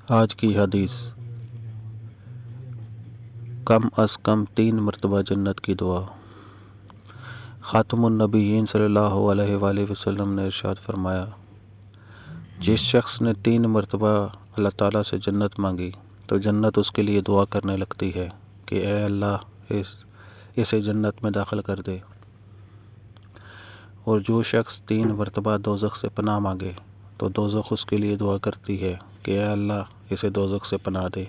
آج کی حدیث، کم از کم 3 مرتبہ جنت کی دعا۔ خاتم النبیین صلی اللہ علیہ وآلہ وسلم نے ارشاد فرمایا، جس شخص نے 3 مرتبہ اللہ تعالیٰ سے جنت مانگی تو جنت اس کے لیے دعا کرنے لگتی ہے کہ اے اللہ اسے جنت میں داخل کر دے، اور جو شخص 3 مرتبہ دوزخ سے پناہ مانگے تو دوزخ اس کے لیے دعا کرتی ہے کہ اے اللہ اسے دوزخ سے پناہ دے۔